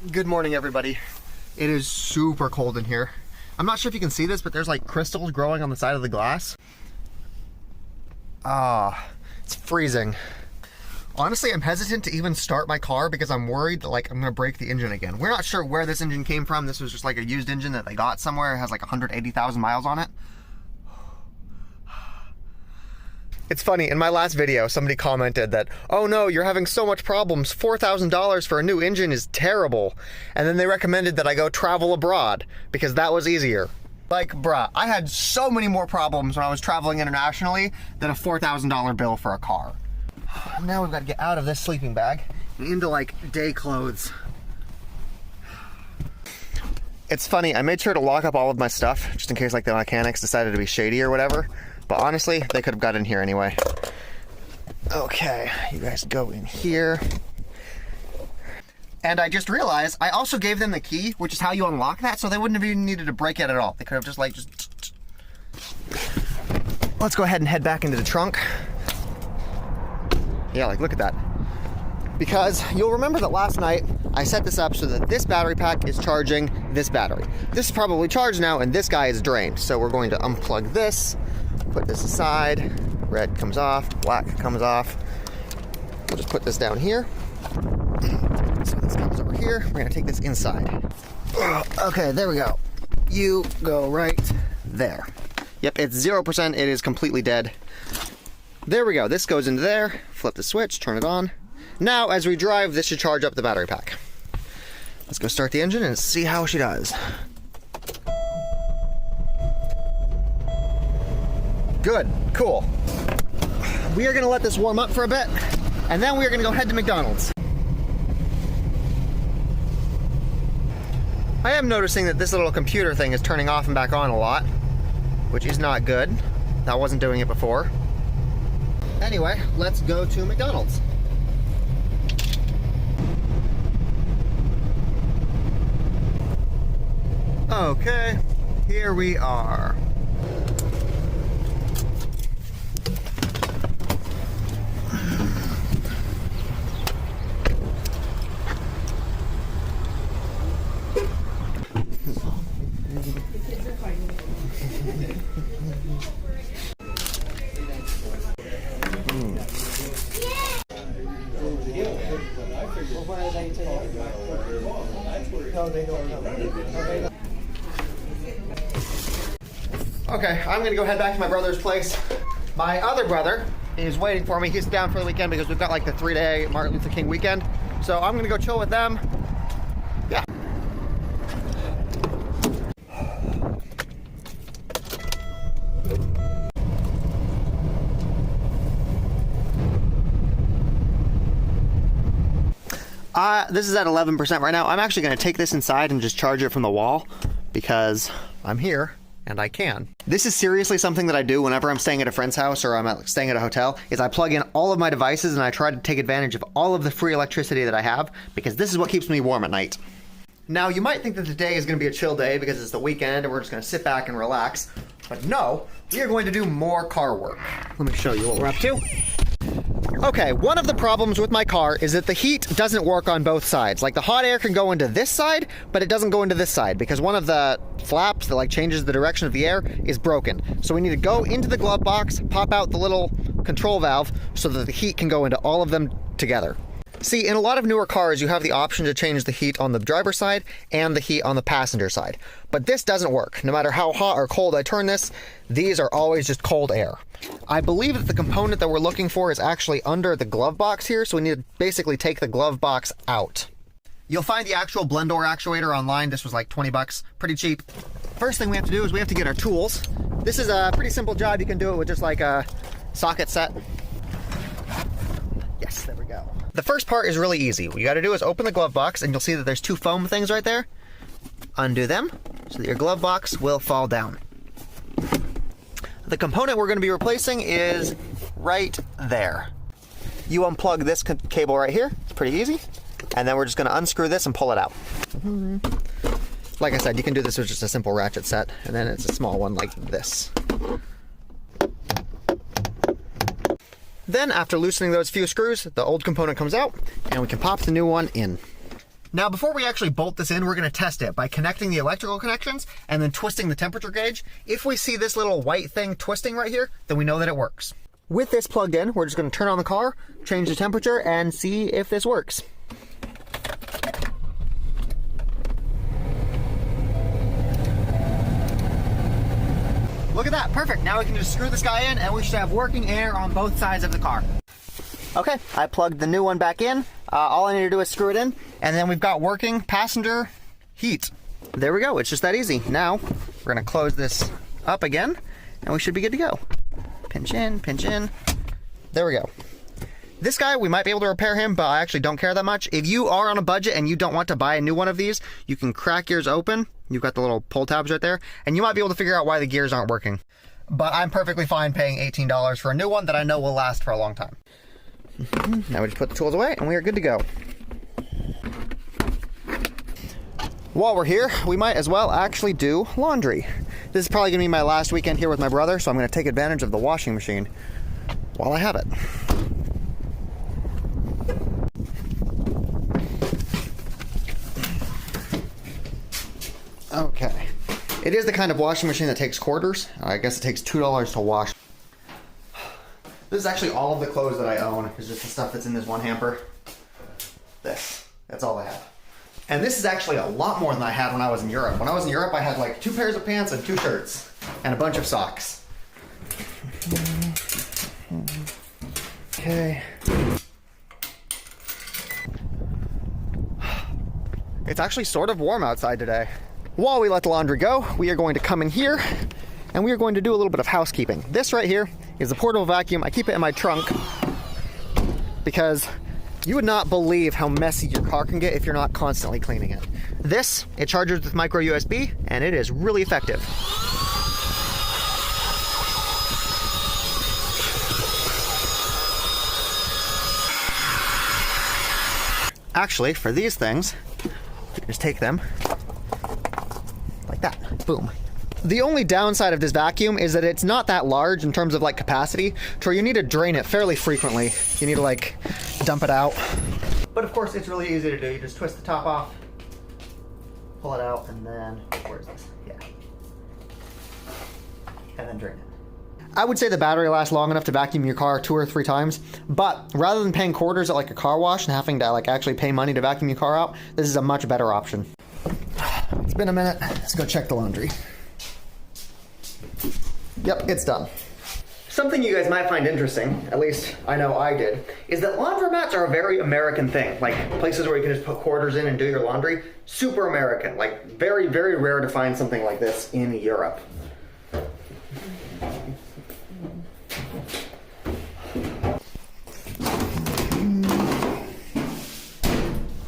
Good morning, everybody. It is super cold in here. I'm not sure if you can see this, but there's like crystals growing on the side of the glass. It's freezing. Honestly, I'm hesitant to even start my car because I'm worried that like I'm gonna break the engine again. We're not sure where this engine came from. This was just like a used engine that they got somewhere. It has like 180,000 miles on it. It's funny, in my last video, somebody commented that, oh no, you're having so much problems, $4,000 for a new engine is terrible. And then they recommended that I go travel abroad, because that was easier. Like, bruh, I had so many more problems when I was traveling internationally than a $4,000 bill for a car. Now we've got to get out of this sleeping bag and into like day clothes. It's funny, I made sure to lock up all of my stuff, just in case like the mechanics decided to be shady or whatever. But honestly, they could have got in here anyway. Okay, you guys go in here. And I just realized I also gave them the key, which is how you unlock that, so they wouldn't have even needed to break it at all. They could have just like, Let's go ahead and head back into the trunk. Yeah, like look at that. Because you'll remember that last night I set this up so that this battery pack is charging this battery. This is probably charged now and this guy is drained. So we're going to unplug this. Put this aside, red comes off, black comes off. We'll just put this down here. So this comes over here, we're gonna take this inside. Okay, there we go. You go right there. Yep, it's 0%, it is completely dead. There we go, this goes into there, flip the switch, turn it on. Now, as we drive, this should charge up the battery pack. Let's go start the engine and see how she does. Good, cool. We are gonna let this warm up for a bit, and then we are gonna go head to McDonald's. I am noticing that this little computer thing is turning off and back on a lot, which is not good. That wasn't doing it before. Anyway, let's go to McDonald's. Okay, here we are. Okay, I'm gonna go head back to my brother's place. My other brother is waiting for me. He's down for the weekend because we've got like the 3-day Martin Luther King weekend. So I'm gonna go chill with them. Yeah. This is at 11% right now. I'm actually gonna take this inside and just charge it from the wall because I'm here. And I can. This is seriously something that I do whenever I'm staying at a friend's house or I'm staying at a hotel, is I plug in all of my devices and I try to take advantage of all of the free electricity that I have, because this is what keeps me warm at night. Now, you might think that today is gonna be a chill day because it's the weekend and we're just gonna sit back and relax, but no, we are going to do more car work. Let me show you what we're up to. Okay, one of the problems with my car is that the heat doesn't work on both sides. Like the hot air can go into this side, but it doesn't go into this side because one of the flaps that like changes the direction of the air is broken. So we need to go into the glove box, pop out the little control valve so that the heat can go into all of them together. See, in a lot of newer cars, you have the option to change the heat on the driver's side and the heat on the passenger side. But this doesn't work. No matter how hot or cold I turn this, these are always just cold air. I believe that the component that we're looking for is actually under the glove box here, so we need to basically take the glove box out. You'll find the actual blend door actuator online. This was like 20 bucks, pretty cheap. First thing we have to do is we have to get our tools. This is a pretty simple job. You can do it with just like a socket set. Yes, there we go. The first part is really easy. What you gotta do is open the glove box and you'll see that there's two foam things right there. Undo them so that your glove box will fall down. The component we're gonna be replacing is right there. You unplug this cable right here, it's pretty easy. And then we're just gonna unscrew this and pull it out. Like I said, you can do this with just a simple ratchet set, and then it's a small one like this. Then after loosening those few screws, the old component comes out and we can pop the new one in. Now, before we actually bolt this in, we're going to test it by connecting the electrical connections and then twisting the temperature gauge. If we see this little white thing twisting right here, then we know that it works. With this plugged in, we're just going to turn on the car, change the temperature, and see if this works. Look at that, perfect. Now we can just screw this guy in and we should have working air on both sides of the car. Okay, I plugged the new one back in. All I need to do is screw it in, and then we've got working passenger heat. There we go, it's just that easy. Now, we're gonna close this up again, and we should be good to go. Pinch in, pinch in. There we go. This guy, we might be able to repair him, but I actually don't care that much. If you are on a budget and you don't want to buy a new one of these, you can crack yours open. You've got the little pull tabs right there, and you might be able to figure out why the gears aren't working. But I'm perfectly fine paying $18 for a new one that I know will last for a long time. Now we just put the tools away and we are good to go. While we're here, we might as well actually do laundry. This is probably gonna be my last weekend here with my brother, so I'm gonna take advantage of the washing machine while I have it. Okay. It is the kind of washing machine that takes quarters. I guess it takes $2 to wash. This is actually all of the clothes that I own. It's just the stuff that's in this one hamper. That's all I have. And this is actually a lot more than I had when I was in Europe. When I was in Europe, I had like 2 pairs of pants and 2 shirts and a bunch of socks. Okay. It's actually sort of warm outside today. While we let the laundry go, we are going to come in here and we are going to do a little bit of housekeeping. This right here is a portable vacuum. I keep it in my trunk because you would not believe how messy your car can get if you're not constantly cleaning it. It charges with micro USB and it is really effective. Actually, for these things, you just take them like that, boom. The only downside of this vacuum is that it's not that large in terms of like capacity, to where you need to drain it fairly frequently. You need to like dump it out. But of course it's really easy to do. You just twist the top off, pull it out, and then, where is this? Yeah. And then drain it. I would say the battery lasts long enough to vacuum your car 2 or 3 times, but rather than paying quarters at like a car wash and having to like actually pay money to vacuum your car out, this is a much better option. It's been a minute. Let's go check the laundry. Yep, it's done. Something you guys might find interesting, at least I know I did, is that laundromats are a very American thing. Like places where you can just put quarters in and do your laundry. Super American. Like very, very rare to find something like this in Europe.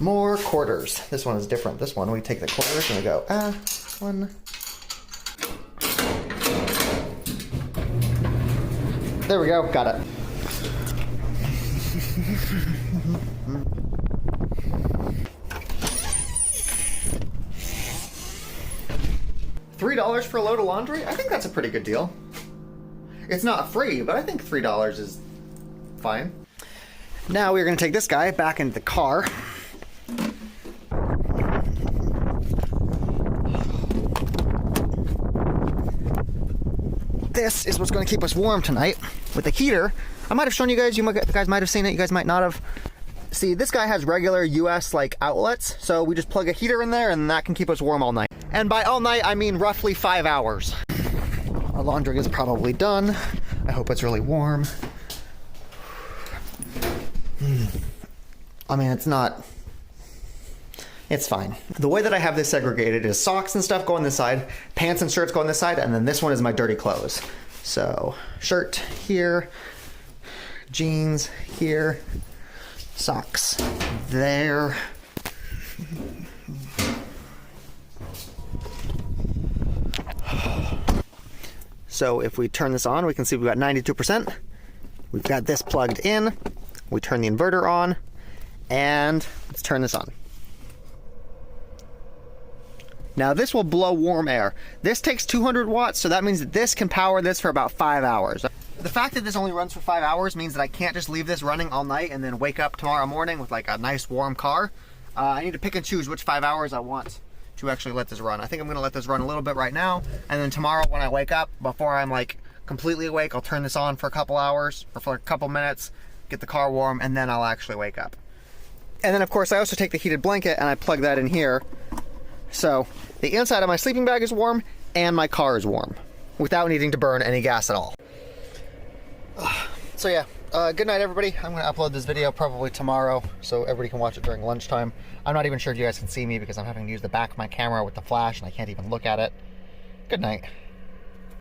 More quarters. This one is different. This one, we take the quarters and we go, one. There we go, got it. $3 for a load of laundry? I think that's a pretty good deal. It's not free, but I think $3 is fine. Now we're gonna take this guy back into the car. This is what's going to keep us warm tonight with the heater. I might have shown you guys, you guys might have seen it, you guys might not have. See, this guy has regular US like outlets, so we just plug a heater in there and that can keep us warm all night. And by all night, I mean roughly 5 hours. Our laundry is probably done. I hope it's really warm. I mean, it's fine. The way that I have this segregated is socks and stuff go on this side, pants and shirts go on this side, and then this one is my dirty clothes. So, shirt here, jeans here, socks there. So if we turn this on, we can see we've got 92%. We've got this plugged in. We turn the inverter on, and let's turn this on. Now this will blow warm air. This takes 200 watts, so that means that this can power this for about 5 hours. The fact that this only runs for 5 hours means that I can't just leave this running all night and then wake up tomorrow morning with like a nice warm car. I need to pick and choose which 5 hours I want to actually let this run. I think I'm going to let this run a little bit right now, and then tomorrow when I wake up, before I'm like completely awake, I'll turn this on for a couple hours, or for a couple minutes, get the car warm, and then I'll actually wake up. And then of course I also take the heated blanket and I plug that in here, so the inside of my sleeping bag is warm and my car is warm without needing to burn any gas at all. So yeah, good night everybody. I'm going to upload this video probably tomorrow so everybody can watch it during lunchtime. I'm not even sure if you guys can see me because I'm having to use the back of my camera with the flash and I can't even look at it. Good night.